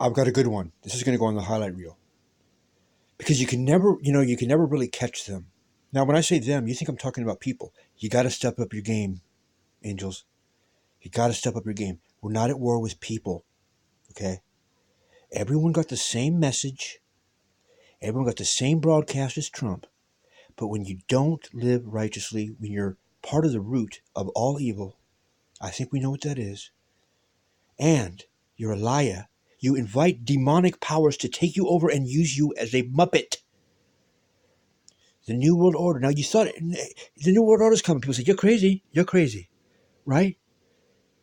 I've got a good one. This is going to go on the highlight reel because you can never really catch them. Now, when I say them, you think I'm talking about people. You got to step up your game, angels. You got to step up your game. We're not at war with people, okay? Everyone got the same message. Everyone got the same broadcast as Trump. But when you don't live righteously, when you're part of the root of all evil, I think we know what that is, and you're a liar, you invite demonic powers to take you over and use you as a muppet. The New World Order. Now, you thought the New World Order is coming. People say, you're crazy, right?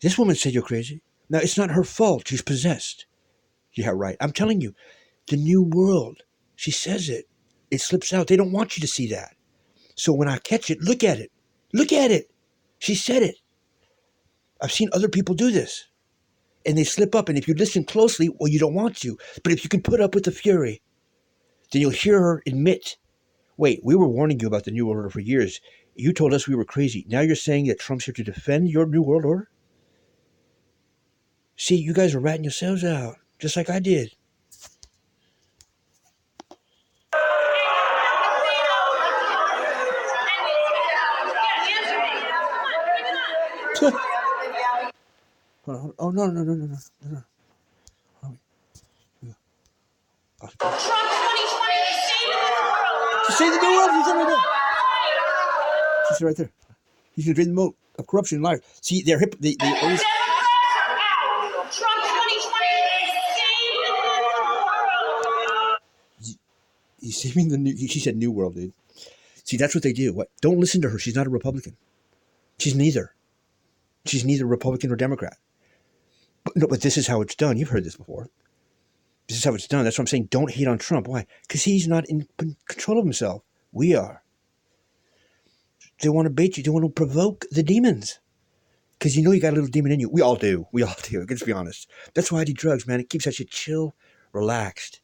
This woman said you're crazy. Now, it's not her fault. She's possessed. Yeah, right. I'm telling you, the New World. She says it. It slips out. They don't want you to see that. So when I catch it, look at it. Look at it. She said it. I've seen other people do this. And they slip up. And if you listen closely, well, you don't want to. But if you can put up with the fury, then you'll hear her admit, wait, we were warning you about the New World Order for years. You told us we were crazy. Now you're saying that Trump's here to defend your New World Order? See, you guys are ratting yourselves out, just like I did. Oh, no, no, no, no, no, no. Trump 2020 is saving the world. She's saving the world. She's right there. She's right there. He's going to drain the moat of corruption and liars. See, they're hip. They always. Trump 2020 is saving the world. He's saving the new. She said new world, dude. See, that's what they do. What? Don't listen to her. She's not a Republican. She's neither. She's neither Republican or Democrat. But this is how it's done. You've heard this before. This is how it's done. That's what I'm saying. Don't hate on Trump. Why? Because he's not in control of himself. We are. They want to bait you. They want to provoke the demons. Because you got a little demon in you. We all do. Let's be honest. That's why I do drugs, man. It keeps that shit chill, relaxed.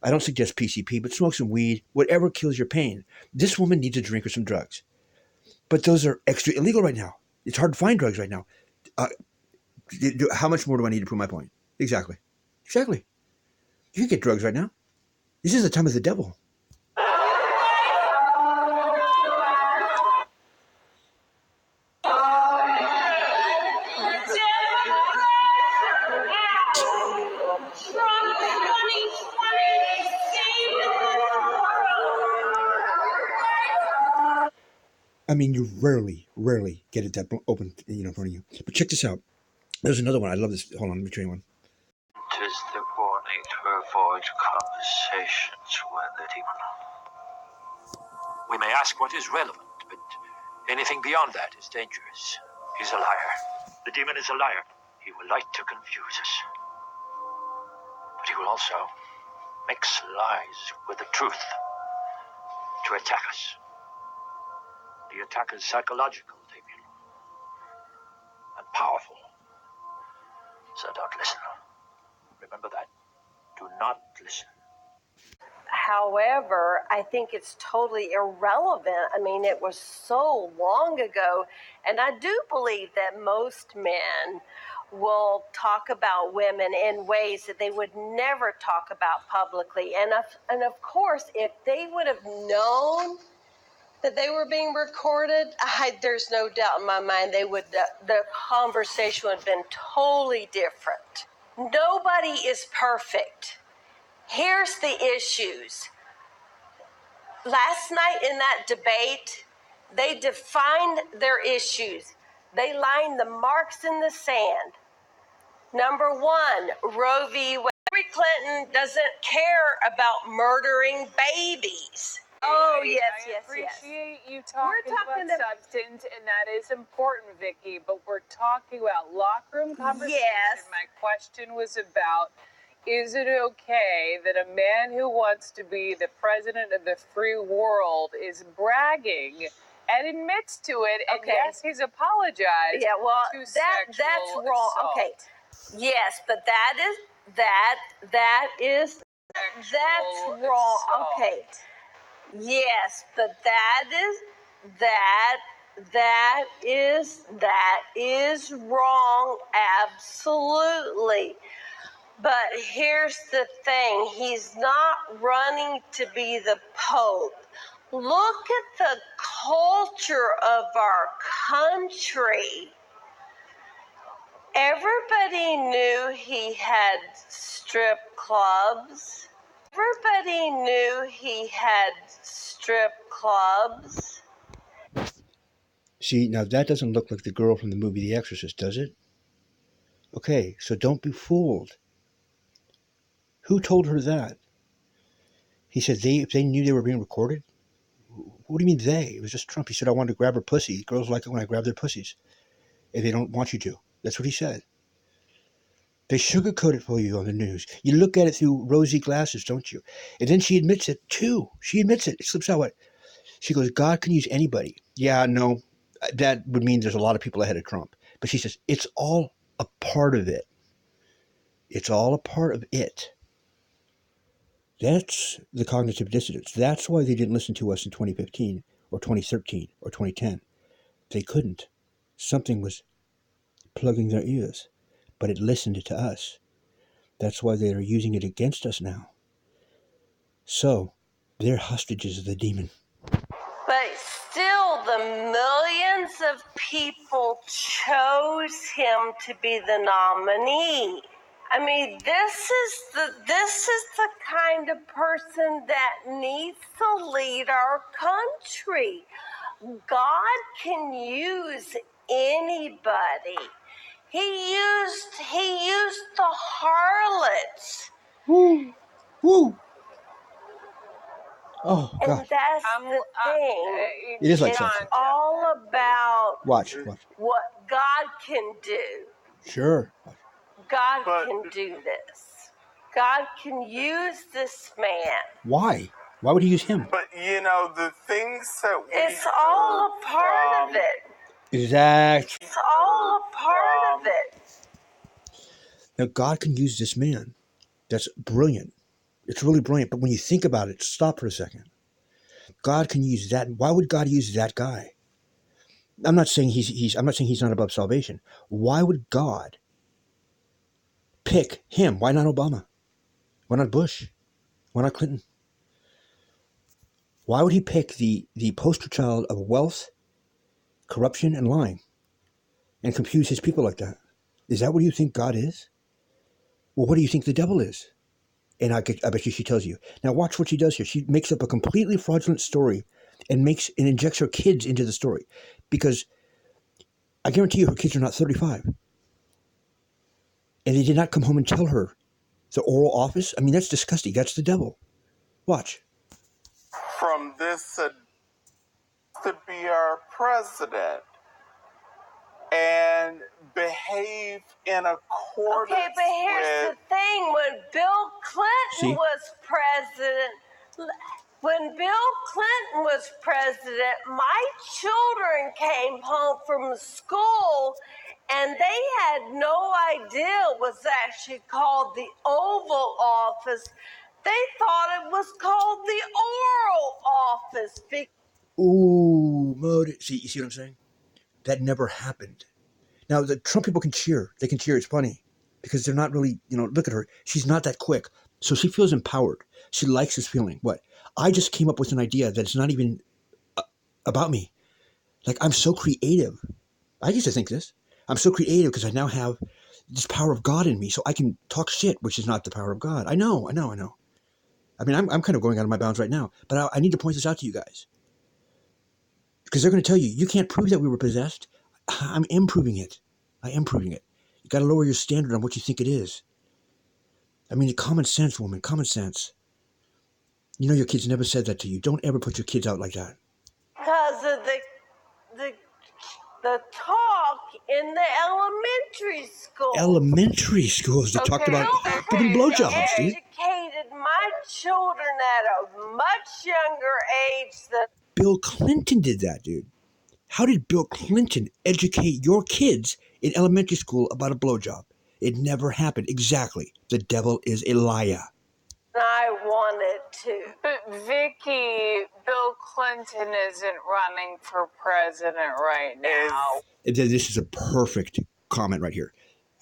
I don't suggest PCP, but smoke some weed. Whatever kills your pain. This woman needs a drink or some drugs. But those are extra illegal right now. It's hard to find drugs right now. How much more do I need to prove my point? Exactly. You can get drugs right now. This is the time of the devil. I mean, you rarely get it that open, in front of you. But check this out. There's another one. I love this. Hold on, let me show you one. Tis the warning to avoid conversations with the demon. We may ask what is relevant, but anything beyond that is dangerous. He's a liar. The demon is a liar. He will like to confuse us. But he will also mix lies with the truth to attack us. The attack is psychological, Damien, and powerful. So don't listen. Remember that. Do not listen. However, I think it's totally irrelevant. I mean, it was so long ago, and I do believe that most men will talk about women in ways that they would never talk about publicly. And of course, if they would have known that they were being recorded, there's no doubt in my mind the conversation would have been totally different. Nobody is perfect. Here's the issues. Last night in that debate, they defined their issues. They lined the marks in the sand. Number one, Roe v. Wade. Hillary Clinton doesn't care about murdering babies. Oh, yes. I appreciate you talking about substance, and that is important, Vicki, but we're talking about locker room conversation. Yes. My question was about, is it okay that a man who wants to be the president of the free world is bragging and admits to it, and yes, he's apologized to that's wrong. assault. Okay. Yes, but that's wrong. Assault. Okay. Yes, but that is wrong. Absolutely. But here's the thing, he's not running to be the Pope. Look at the culture of our country. Everybody knew he had strip clubs. Everybody knew he had strip clubs. See, now that doesn't look like the girl from the movie The Exorcist, does it? Okay, so don't be fooled. Who told her that? He said if they knew they were being recorded? What do you mean they? It was just Trump. He said, I wanted to grab her pussy. Girls like it when I grab their pussies. If they don't want you to. That's what he said. They sugarcoat it for you on the news. You look at it through rosy glasses, don't you? And then she admits it, too. She admits it. It slips out what? She goes, God can use anybody. Yeah, no, that would mean there's a lot of people ahead of Trump. But she says, it's all a part of it. It's all a part of it. That's the cognitive dissonance. That's why they didn't listen to us in 2015 or 2013 or 2010. They couldn't. Something was plugging their ears, but it listened to us. That's why they are using it against us now. So, they're hostages of the demon. But still, the millions of people chose him to be the nominee. I mean, this is the kind of person that needs to lead our country. God can use anybody. He used the harlots. Woo! Woo! Oh, God. And that's the thing. It is like It's something. all about Watch. what God can do. Sure. God can do this. God can use this man. Why? Why would he use him? But the things that It's all a part of it. Exactly. It's all a part of it. Now, God can use this man. That's brilliant. It's really brilliant. But when you think about it, stop for a second. God can use that. Why would God use that guy? I'm not saying I'm not saying he's not above salvation. Why would God pick him? Why not Obama? Why not Bush? Why not Clinton? Why would he pick the poster child of wealth, corruption, and lying and confuse his people like that? Is that what you think God is? Well, what do you think the devil is? And I bet you she tells you. Now watch what she does here. She makes up a completely fraudulent story and injects her kids into the story. Because I guarantee you her kids are not 35. And they did not come home and tell her the Oral Office. I mean, that's disgusting. That's the devil. Watch. From this to be our president and behave in accordance Okay, but here's the thing. When Bill Clinton was president, my children came home from school and they had no idea it was actually called the Oval Office. They thought it was called the Oral Office. Ooh, mode. See, you see what I'm saying? That never happened. Now, the Trump people can cheer. They can cheer. It's funny because they're not really, look at her. She's not that quick. So she feels empowered. She likes this feeling. What? I just came up with an idea that it's not even about me. Like, I'm so creative. I used to think this. I'm so creative because I now have this power of God in me. So I can talk shit, which is not the power of God. I know. I mean, I'm kind of going out of my bounds right now. But I need to point this out to you guys. Because they're going to tell you, you can't prove that we were possessed. I am proving it. You got to lower your standard on what you think it is. I mean, common sense, woman, common sense. You know your kids never said that to you. Don't ever put your kids out like that. Because of the talk in the elementary school. Elementary schools that talked about giving blowjobs, dude. Educated my children at a much younger age than Bill Clinton did that, dude. How did Bill Clinton educate your kids in elementary school about a blowjob? It never happened. Exactly. The devil is a liar. I wanted to. But Vicky, Bill Clinton isn't running for president right now. This is a perfect comment right here.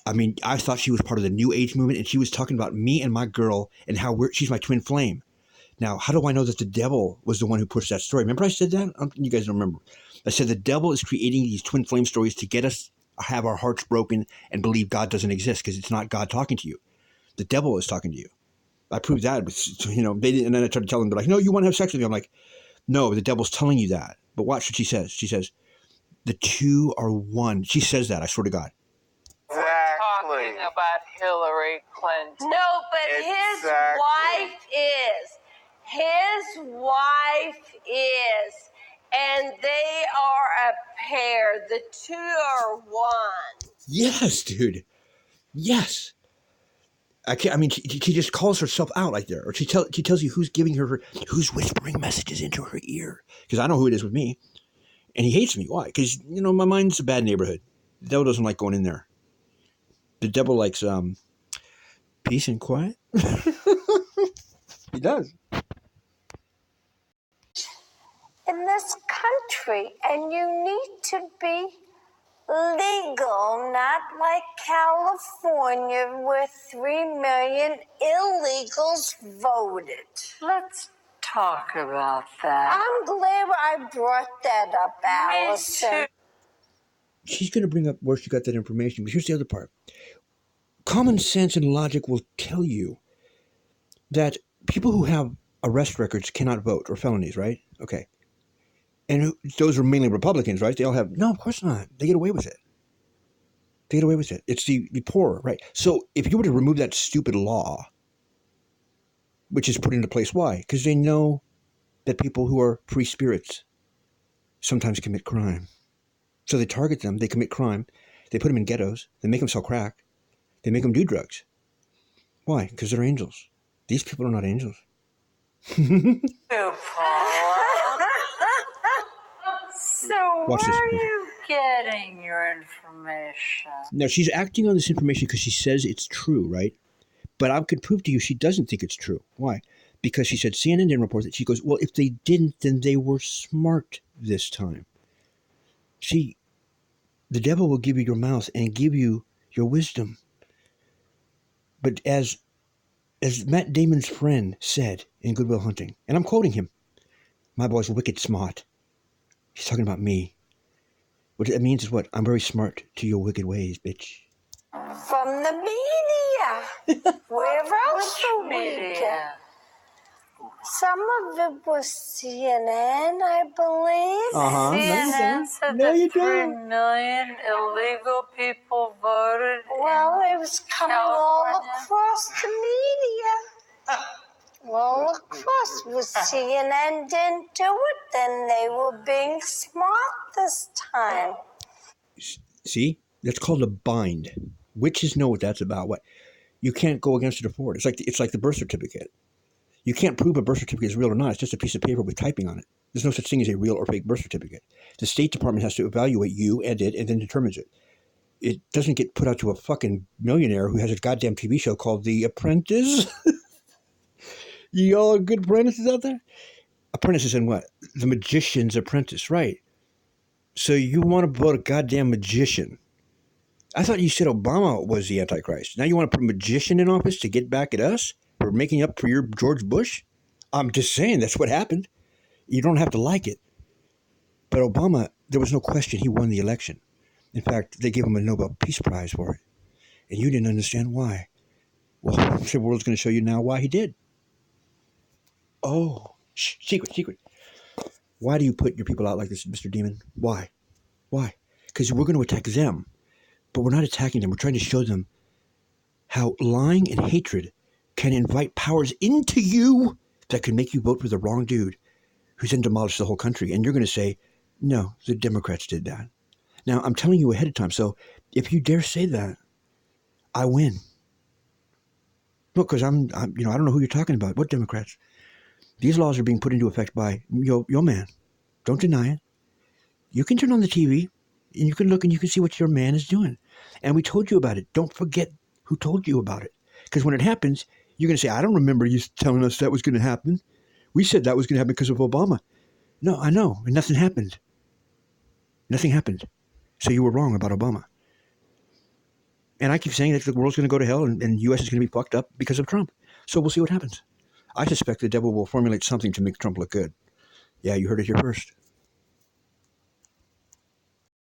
I mean, I thought she was part of the New Age movement, and she was talking about me and my girl and how she's my twin flame. Now, how do I know that the devil was the one who pushed that story? Remember I said that? You guys don't remember. I said the devil is creating these twin flame stories to get us have our hearts broken and believe God doesn't exist because it's not God talking to you. The devil is talking to you. I proved that. They didn't, and then I tried to tell them, they're like, no, you want to have sex with me. I'm like, no, the devil's telling you that. But watch what she says. She says, the two are one. She says that, I swear to God. Talking about Hillary Clinton. No, but his wife is, and they are a pair. The two are one. Yes, dude. Yes. She just calls herself out like there, or she tells you who's giving who's whispering messages into her ear. Because I know who it is with me, and he hates me. Why? Because my mind's a bad neighborhood. The devil doesn't like going in there. The devil likes peace and quiet. He does. In this country, and you need to be legal, not like California where 3 million illegals voted. Let's talk about that. I'm glad I brought that up, Allison. She's going to bring up where she got that information, but here's the other part. Common sense and logic will tell you that people who have arrest records cannot vote, or felonies, right? Okay. And those are mainly Republicans, right? They all have, no, of course not. They get away with it. It's the poor, right? So if you were to remove that stupid law, which is put into place, why? Because they know that people who are free spirits sometimes commit crime. So they target them, they commit crime, they put them in ghettos, they make them sell crack, they make them do drugs. Why? Because they're angels. These people are not angels. So Watch where this. are you getting your information? Now, she's acting on this information because she says it's true, right? But I can prove to you she doesn't think it's true. Why? Because she said CNN didn't report that. She goes, well, if they didn't, then they were smart this time. See, the devil will give you your mouth and give you your wisdom. But as Matt Damon's friend said in Good Will Hunting, and I'm quoting him, my boy's wicked smart. He's talking about me. What that means is what? I'm very smart to your wicked ways, bitch. From the media. Where else are we get? Some of it was CNN, I believe. CNN said that 3 million illegal people voted. Well, it was coming all across the media. All across. With CNN didn't do it, then they were being smart this time. See? That's called a bind. Witches know what that's about. What? You can't go against it or for it. It's like the birth certificate. You can't prove a birth certificate is real or not. It's just a piece of paper with typing on it. There's no such thing as a real or fake birth certificate. The State Department has to evaluate you and it and then determines it. It doesn't get put out to a fucking millionaire who has a goddamn TV show called The Apprentice. You all good apprentices out there? Apprentices in what? The Magician's Apprentice, right. So you want to vote a goddamn magician. I thought you said Obama was the Antichrist. Now you want to put a magician in office to get back at us for making up for your George Bush? I'm just saying that's what happened. You don't have to like it. But Obama, there was no question he won the election. In fact, they gave him a Nobel Peace Prize for it. And you didn't understand why. Well, the world's going to show you now why he did. Oh, secret. Why do you put your people out like this, Mr. Demon? Why? Because we're going to attack them. But we're not attacking them. We're trying to show them how lying and hatred can invite powers into you that can make you vote for the wrong dude who's then demolished the whole country. And you're going to say, no, the Democrats did that. Now, I'm telling you ahead of time. So if you dare say that, I win. Look, because I'm I don't know who you're talking about. What Democrats? These laws are being put into effect by your man. Don't deny it. You can turn on the TV and you can look and you can see what your man is doing. And we told you about it. Don't forget who told you about it. Because when it happens, you're going to say, I don't remember you telling us that was going to happen. We said that was going to happen because of Obama. No, I know. And nothing happened. Nothing happened. So you were wrong about Obama. And I keep saying that the world's going to go to hell and the U.S. is going to be fucked up because of Trump. So we'll see what happens. I suspect the devil will formulate something to make Trump look good. Yeah, you heard it here first.